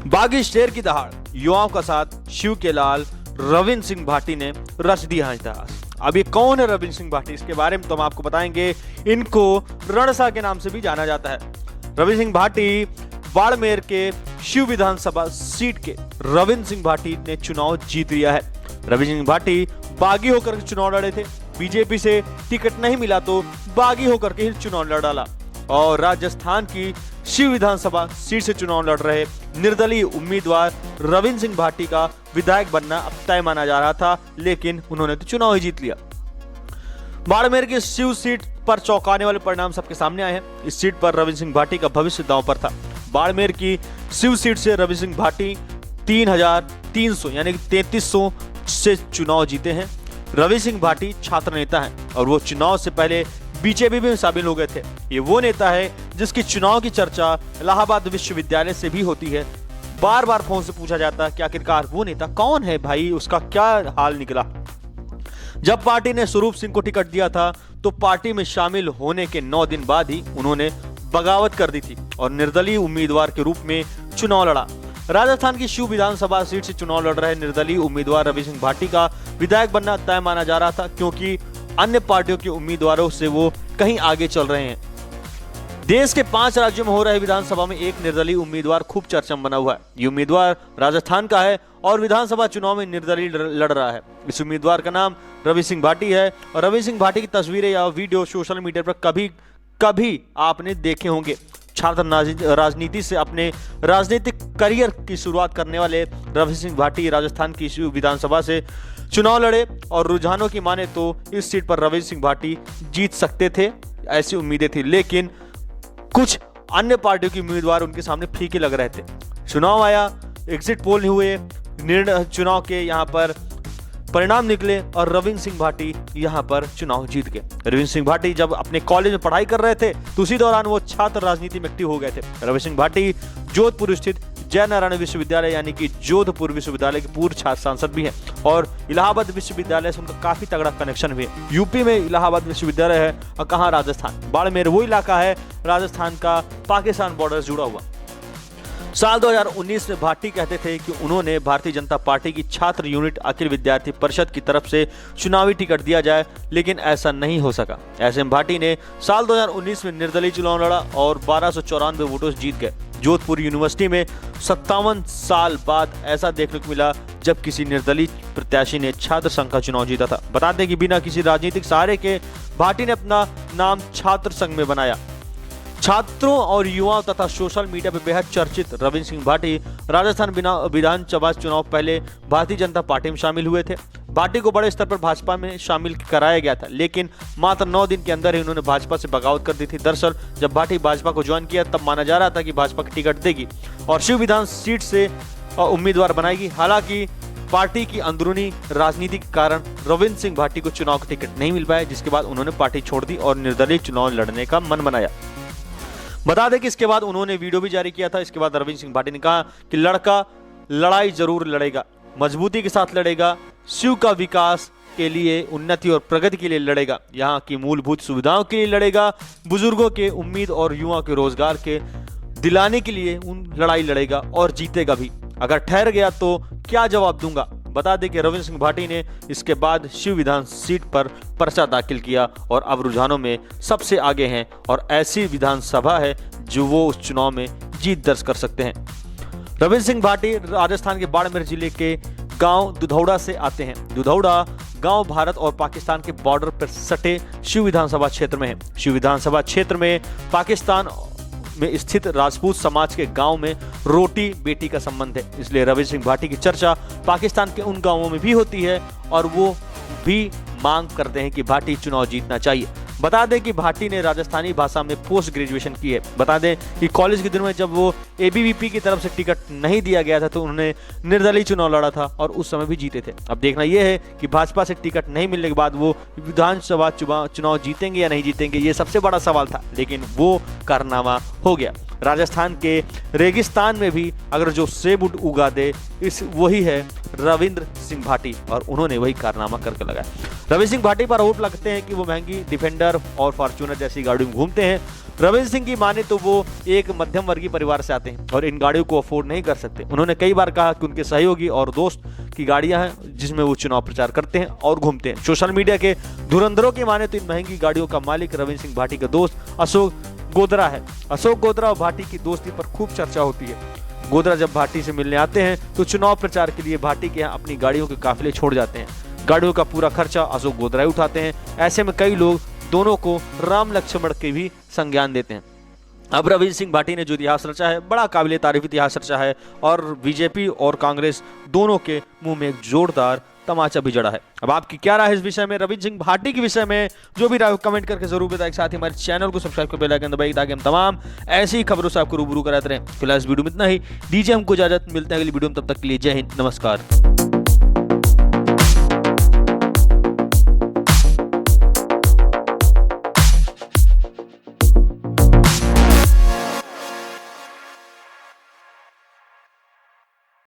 बागी शेर की दहाड़, युवाओं का साथ शिव के लाल रविंद्र सिंह भाटी ने रच दिया है इतिहास। अब ये कौन है रविंद्र सिंह भाटी, इसके बारे में तो हम आपको बताएंगे। इनको रणसा के नाम से भी जाना जाता है। रविंद्र सिंह भाटी बाड़मेर के शिव विधानसभा सीट के रविंद्र सिंह भाटी ने चुनाव जीत लिया है। रविंद्र सिंह भाटी बागी होकर चुनाव लड़े थे, बीजेपी से टिकट नहीं मिला तो बागी होकर के चुनाव लड़ डाला और राजस्थान की शिव विधानसभा सीट से चुनाव लड़ रहे निर्दलीय उम्मीदवार रविंद्र सिंह भाटी का विधायक बनना अब तय माना जा रहा था, लेकिन उन्होंने तो चुनाव ही जीत लिया। बाड़मेर की शिव सीट पर चौंकाने वाले परिणाम सबके सामने आए हैं। इस सीट पर रविंद्र सिंह भाटी का भविष्य दांव पर था। बाड़मेर की शिव सीट से रविंद्र सिंह भाटी 3300 यानी 3300 से चुनाव जीते हैं। रविंद्र सिंह भाटी छात्र नेता हैं और वो चुनाव से पहले बीजेपी में शामिल हो गए थे। ये वो नेता है जिसकी चुनाव की चर्चा इलाहाबाद विश्वविद्यालय से भी होती है। बार बार फोन से पूछा जाता है कि आखिरकार वो नेता कौन है भाई, उसका क्या हाल निकला। जब पार्टी ने स्वरूप सिंह को टिकट दिया था तो पार्टी में शामिल होने के 9 दिन बाद ही उन्होंने बगावत कर दी थी और निर्दलीय उम्मीदवार के रूप में चुनाव लड़ा। राजस्थान की शिव विधानसभा सीट से चुनाव लड़ रहे निर्दलीय उम्मीदवार रविंद्र सिंह भाटी का विधायक बनना तय माना जा रहा था, क्योंकि अन्य पार्टियों के उम्मीदवारों से वो कहीं आगे चल रहे हैं। देश के 5 राज्यों में हो रहे विधानसभा में एक निर्दलीय उम्मीदवार खूब चर्चा में बना हुआ है। ये उम्मीदवार राजस्थान का है और विधानसभा चुनाव में निर्दलीय लड़ रहा है। इस उम्मीदवार का नाम रविंद्र सिंह भाटी है और रविंद्र सिंह भाटी की तस्वीरें या वीडियो सोशल मीडिया पर कभी आपने देखे होंगे। छात्र राजनीति से अपने राजनीतिक करियर की शुरुआत करने वाले रविंद्र सिंह भाटी राजस्थान की विधानसभा से चुनाव लड़े और रुझानों की माने तो इस सीट पर रविंद्र सिंह भाटी जीत सकते थे, ऐसी उम्मीदें थी। लेकिन कुछ अन्य पार्टियों के उम्मीदवार उनके सामने फीके लग रहे थे। चुनाव आया, एग्जिट पोल हुए, चुनाव के यहाँ पर परिणाम निकले और रविंद्र सिंह भाटी यहाँ पर चुनाव जीत गए। रविंद्र सिंह भाटी जब अपने कॉलेज में पढ़ाई कर रहे थे तो उसी दौरान वो छात्र राजनीति में एक्टिव हो गए थे। रविंद्र सिंह भाटी जोधपुर स्थित जय नारायण विश्वविद्यालय यानी कि जोधपुर विश्वविद्यालय के पूर्व छात्र सांसद भी हैं और इलाहाबाद विश्वविद्यालय से उनका काफी तगड़ा कनेक्शन भी है। यूपी में इलाहाबाद विश्वविद्यालय है और कहाँ राजस्थान, बाड़मेर वो इलाका है राजस्थान का पाकिस्तान बॉर्डर से जुड़ा हुआ। साल 2019 में भाटी कहते थे कि उन्होंने भारतीय जनता पार्टी की छात्र यूनिट अखिल विद्यार्थी परिषद की तरफ से चुनावी टिकट दिया जाए, लेकिन ऐसा नहीं हो सका। ऐसे में भाटी ने साल 2019 में निर्दलीय चुनाव लड़ा और 1294 वोटों से जीत गए। जोधपुर यूनिवर्सिटी में 57 साल बाद ऐसा देखने को मिला जब किसी निर्दलीय प्रत्याशी ने छात्र संघ का चुनाव जीता था। बता दें कि बिना किसी राजनीतिक सहारे के भाटी ने अपना नाम छात्र संघ में बनाया। छात्रों और युवाओं तथा सोशल मीडिया पर बेहद चर्चित रविंद्र सिंह भाटी राजस्थान विधानसभा चुनाव पहले भारतीय जनता पार्टी में शामिल हुए थे। भाटी को बड़े स्तर पर भाजपा में शामिल कराया गया था, लेकिन मात्र 9 दिन के अंदर ही उन्होंने भाजपा से बगावत कर दी थी। दरअसल जब भाटी भाजपा को ज्वाइन किया तब माना जा रहा था कि भाजपा की टिकट देगी और शिव विधान सीट से उम्मीदवार बनाएगी। हालांकि पार्टी की अंदरूनी राजनीति के कारण रविंद्र सिंह भाटी को चुनाव का टिकट नहीं मिल पाया, जिसके बाद उन्होंने पार्टी छोड़ दी और निर्दलीय चुनाव लड़ने का मन बनाया। बता दें कि इसके बाद उन्होंने वीडियो भी जारी किया था। इसके बाद रविंद्र सिंह भाटी ने कहा कि लड़का लड़ाई जरूर लड़ेगा, मजबूती के साथ लड़ेगा, शिव का विकास के लिए, उन्नति और प्रगति के लिए लड़ेगा, यहाँ की मूलभूत सुविधाओं के लिए लड़ेगा, बुजुर्गों के उम्मीद और युवाओं के रोजगार के दिलाने के लिए लड़ाई लड़ेगा और जीतेगा भी। अगर ठहर गया तो क्या जवाब दूंगा। बता दें कि रविंद्र सिंह भाटी ने इसके बाद शिव विधान सीट पर पर्चा दाखिल किया और अब रुझानों में सबसे आगे हैं और ऐसी विधानसभा है जो वो उस चुनाव में जीत दर्ज कर सकते हैं। रविंद्र सिंह भाटी राजस्थान के बाड़मेर जिले के गांव दुधौड़ा से आते हैं। दुधौड़ा गांव भारत और पाकिस्तान के बॉर्डर पर सटे शिव विधानसभा क्षेत्र में है। शिव विधानसभा क्षेत्र में पाकिस्तान में स्थित राजपूत समाज के गांव में रोटी बेटी का संबंध है, इसलिए रविंद्र सिंह भाटी की चर्चा पाकिस्तान के उन गांवों में भी होती है और वो भी मांग करते हैं कि भाटी चुनाव जीतना चाहिए। बता दें कि भाटी ने राजस्थानी भाषा में पोस्ट ग्रेजुएशन की है। बता दें कि कॉलेज के दिनों में जब वो एबीवीपी की तरफ से टिकट नहीं दिया गया था तो उन्होंने निर्दलीय चुनाव लड़ा था और उस समय भी जीते थे। अब देखना यह है कि भाजपा से टिकट नहीं मिलने के बाद वो विधानसभा चुनाव जीतेंगे या नहीं जीतेंगे, ये सबसे बड़ा सवाल था, लेकिन वो कारनामा हो गया। राजस्थान के रेगिस्तान में भी अगर जो सेब उगा दे वही है रविंद्र सिंह भाटी और उन्होंने वही कारनामा करके लगाया। रविंद्र सिंह भाटी पर आरोप लगते हैं कि वो महंगी डिफेंडर और फॉर्च्यूनर जैसी गाड़ियों में घूमते हैं। रविंद्र सिंह की माने तो वो एक मध्यम वर्गीय परिवार से आते हैं और इन गाड़ियों को अफोर्ड नहीं कर सकते। उन्होंने कई बार कहा कि उनके सहयोगी और दोस्त की गाड़ियां हैं जिसमें वो चुनाव प्रचार करते हैं और घूमते हैं। सोशल मीडिया के धुरंधरों की माने तो इन महंगी गाड़ियों का मालिक रविंद्र सिंह भाटी का दोस्त अशोक गोधरा है। अशोक गोधरा और भाटी की दोस्ती पर खूब चर्चा होती है। गोधरा जब भाटी से मिलने आते हैं तो चुनाव प्रचार के लिए भाटी के यहाँ अपनी गाड़ियों के काफिले छोड़ जाते हैं। गाड़ियों का पूरा खर्चा अशोक गोधरा ही उठाते हैं। ऐसे में कई लोग दोनों को राम लक्ष्मण के भी संज्ञान देते हैं। अब रविंद्र सिंह भाटी ने जो इतिहास रचा है, बड़ा काबिले तारीफ इतिहास रचा है और बीजेपी और कांग्रेस दोनों के मुंह में एक जोरदार तमाचा भी जड़ा है। अब आपकी क्या राय है इस विषय में, रविंद्र सिंह भाटी के विषय में? जो भी राय कमेंट करके जरूर बताएं। साथ ही हमारे चैनल को सब्सक्राइब कर बेल आइकन दबाइए ताकि हम तमाम ऐसी ही खबरों से आपको रूबरू कराते रहें। फिलहाल इस वीडियो में इतना ही, दीजिए हमको इजाजत, मिलते हैं अगली वीडियो में, तब तक के लिए जय हिंद, नमस्कार।